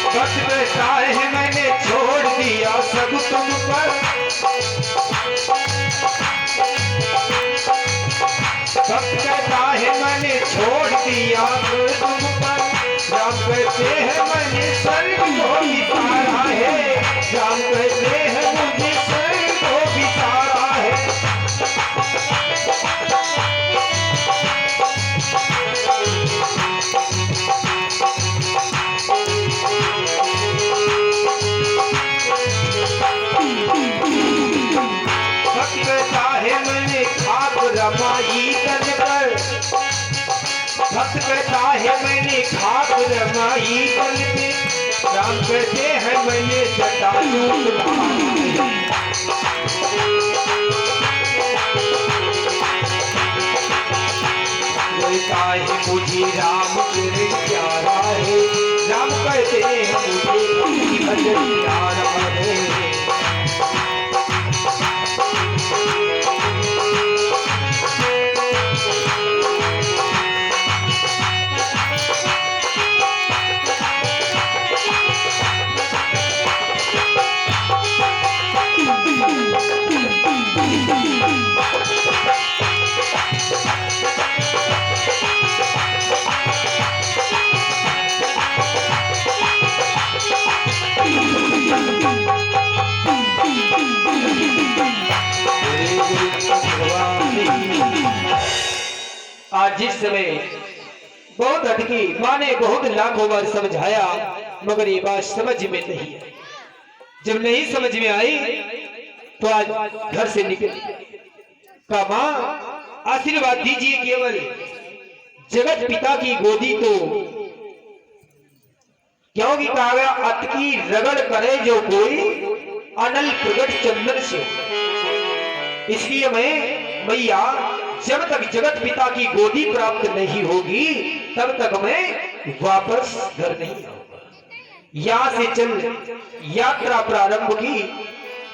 भक्त कहता है मैंने छोड़ दिया सब तुम पर, भक्त कहता है मैंने छोड़ दिया सब तुम पर, राम कहते हैं मैंने स्वर्ग को बिसारा है, राम कहते हैं मुझे स्वर्ग को बिसारा है। भक्त कहता है मैंने खाक रमाई तन पर, भक्त कहता है मैंने खाक रमाई तन पे, राम कहते हैं मैंने जटायु कहता है मुझे राम चरण प्यारा है, राम कहते हैं मुझे भजन प्यारा है। आज जिस समय बहुत अटकी, माँ ने बहुत लाखों बार समझाया, मगर ये बात समझ में नहीं आई। जब नहीं समझ में आई तो आज घर से निकल का माँ आशीर्वाद दीजिए, केवल जगत पिता की गोदी तो क्योंकि कहा गया अतकी रगड़ करे जो कोई अनल प्रगट चंदन से। इसलिए मैं मैया जब तक जगत पिता की गोदी प्राप्त नहीं होगी तब तक मैं वापस घर नहीं आऊंगा। यहां से चल यात्रा प्रारंभ की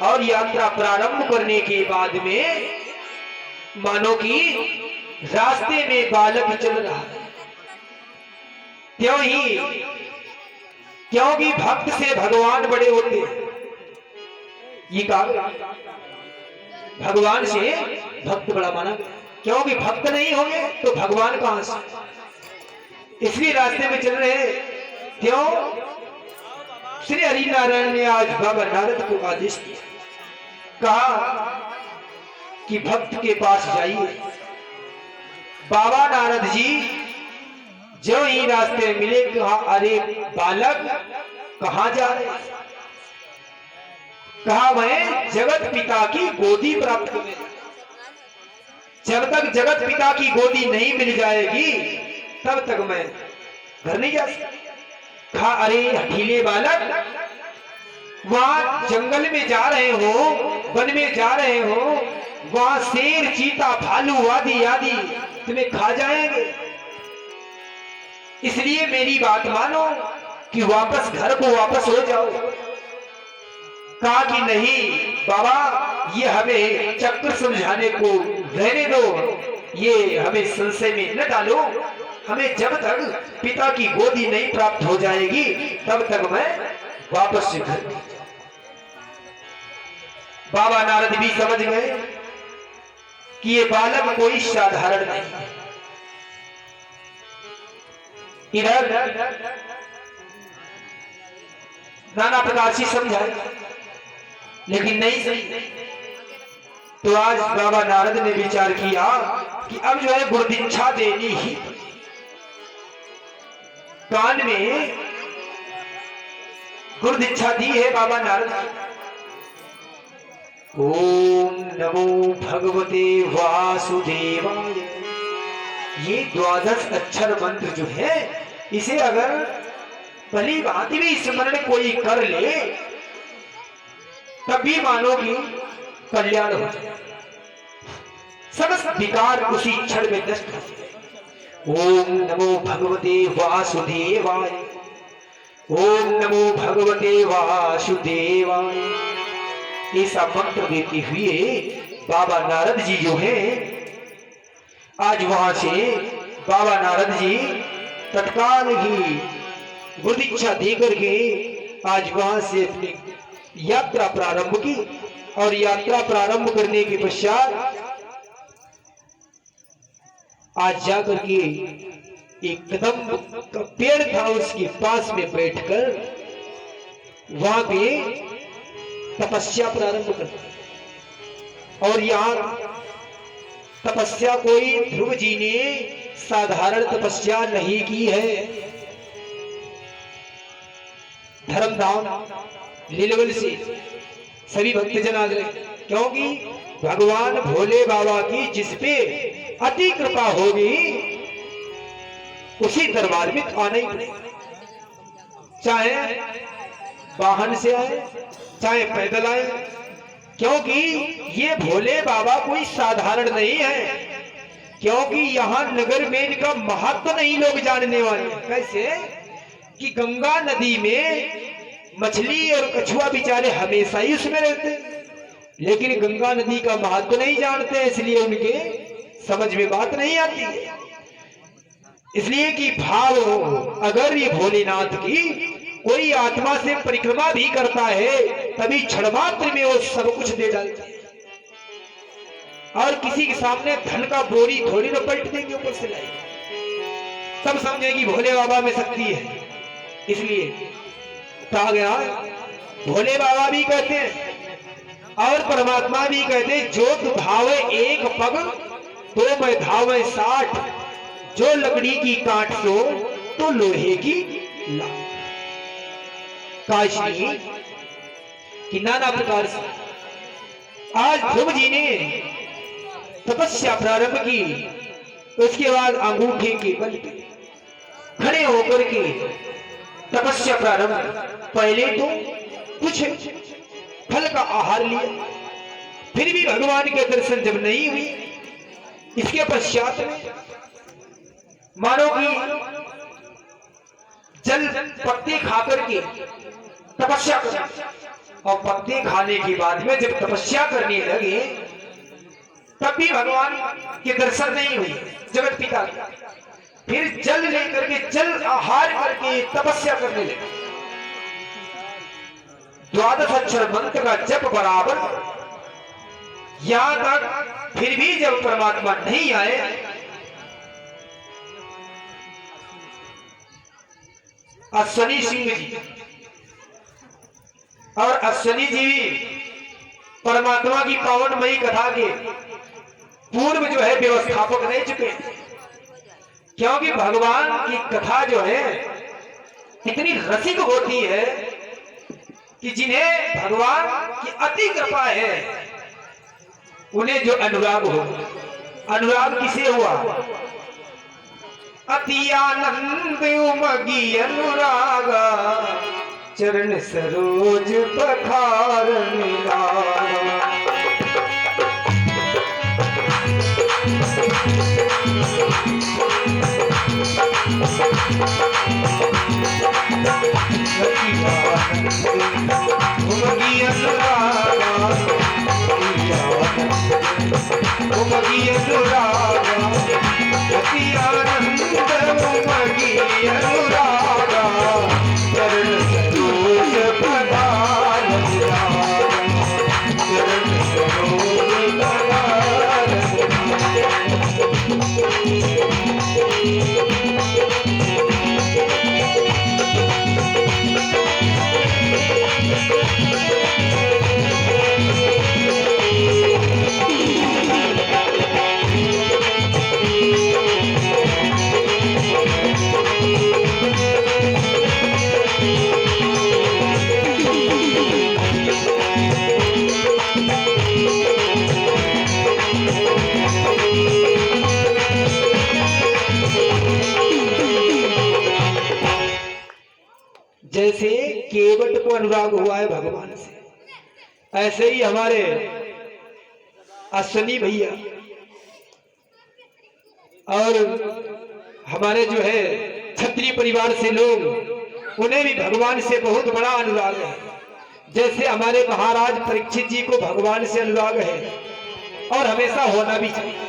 और यात्रा प्रारंभ करने के बाद में मानो कि रास्ते में बालक चल रहा है। क्योंकि भक्त से भगवान बड़े होते हैं। ये कहा भगवान से भक्त बड़ा माना, क्योंकि भक्त नहीं होंगे तो भगवान कहां से। इसलिए रास्ते में चल रहे क्यों श्री हरि नारायण ने आज बाबा नारद को आदेश दिया, कहा कि भक्त के पास जाइए। बाबा नारद जी जो ही रास्ते मिले कहा, अरे बालक कहां जा रहे? कहा मैं जगत पिता की गोदी प्राप्त करने। जब तक जगत पिता की गोदी नहीं मिल जाएगी तब तक मैं घर नहीं जा सकता। कहा अरे हठीले बालक, वहां जंगल में जा रहे हो, वन में जा रहे हो, वहां शेर चीता भालू आदि आदि तुम्हें खा जाएंगे। इसलिए मेरी बात मानो कि वापस घर को वापस हो जाओ। कहा कि नहीं बाबा, ये हमें चक्र समझाने को रहने दो, ये हमें संशय में न डालो। हमें जब तक पिता की गोदी नहीं प्राप्त हो जाएगी तब तक मैं वापस से घर। बाबा नारद भी समझ गए कि ये बालक कोई साधारण नहीं। इधर नाना प्रकार से समझाए लेकिन नहीं सही। तो आज बाबा नारद ने विचार किया कि अब जो है गुरुदीक्षा देनी ही। कान में गुरुदीक्षा दी है बाबा नारद। ओम नमो भगवते वासुदेवाय। ये 12 अक्षर मंत्र जो है, इसे अगर भली भांति भी स्मरण कोई कर ले तभी मानो कि कल्याण हो जाए, समस्त विकार उसी क्षण में नष्ट हो जाए। ओम नमो भगवते वासुदेवाय। ओम नमो भगवते वासुदेवाय। ऐसा मंत्र देते हुए बाबा नारद जी जो है, आज वहां से बाबा नारद जी तत्काल ही गुरुदीक्षा देकर के आज वहां से अपनी यात्रा प्रारंभ की। और यात्रा प्रारंभ करने के पश्चात आज जाकर के एक कदम का पेड़ था, उसके पास में बैठकर वहां पे तपस्या प्रारंभ कर। और यहां तपस्या कोई ध्रुव जी ने साधारण तपस्या नहीं की है। धर्मधाम लीलवल से सभी भक्तजन आ गए, क्योंकि भगवान भोले बाबा की जिसपे अति कृपा होगी उसी दरबार में आना ही पड़ेगा। चाहे वाहन से आए चाहे पैदल आए, क्योंकि ये भोले बाबा कोई साधारण नहीं है। क्योंकि यहाँ नगर में इनका महत्व नहीं लोग जानने वाले। कैसे कि गंगा नदी में मछली और कछुआ बेचारे हमेशा ही उसमें रहते, लेकिन गंगा नदी का महत्व नहीं जानते, इसलिए उनके समझ में बात नहीं आती। इसलिए कि भाव हो, अगर ये भोलेनाथ की कोई आत्मा से परिक्रमा भी करता है तभी क्षण मात्र में वो सब कुछ दे डालते हैं। और किसी के सामने धन का बोरी थोड़ी न पलट देंगे ऊपर से लाई, सब समझेगी भोले बाबा में शक्ति है। इसलिए कहा गया भोले बाबा भी कहते हैं और परमात्मा भी कहते हैं, जो तु धावे एक पग तो मैं धावे 60, जो लकड़ी की काट सो तो लोहे की लाख। काशी कि नाना प्रकार से आज ध्रुव जी ने तपस्या प्रारंभ की। उसके बाद अंगूठे के बल पे खड़े होकर के तपस्या प्रारंभ। पहले तो कुछ फल का आहार लिया, फिर भी भगवान के दर्शन जब नहीं हुई, इसके पश्चात में मानो कि जल पत्ते खाकर के तपस्या कर, और पत्ते खाने के बाद में जब तपस्या करने लगे तब भी भगवान के दर्शन नहीं हुए जगत पिता के। फिर जल लेकर के जल आहार करके तपस्या करने लगे, द्वादश अक्षर मंत्र का जप बराबर, यहां तक फिर भी जब परमात्मा नहीं आए, अश्वनी सिंह जी और अश्वनी जी परमात्मा की पावनमयी कथा के पूर्व जो है व्यवस्थापक रह चुके हैं, क्योंकि भगवान की कथा जो है इतनी रसिक होती है कि जिन्हें भगवान की अति कृपा है उन्हें जो अनुराग हो, अनुराग किसे हुआ? अति आनंद उमगी अनुरागा, चरण सरोज पखार मिलागा। उमगी अनुरागा, उमगी अनुरागा, अति आनंद उमगी अनुरागा, चरण सरोज पधार मिलागा, चरण सरोज पधार जैसे केवट को अनुराग हुआ है भगवान से, ऐसे ही हमारे अश्वनी भैया और हमारे जो है क्षत्रिय परिवार से लोग, उन्हें भी भगवान से बहुत बड़ा अनुराग है। जैसे हमारे महाराज परीक्षित जी को भगवान से अनुराग है और हमेशा होना भी चाहिए।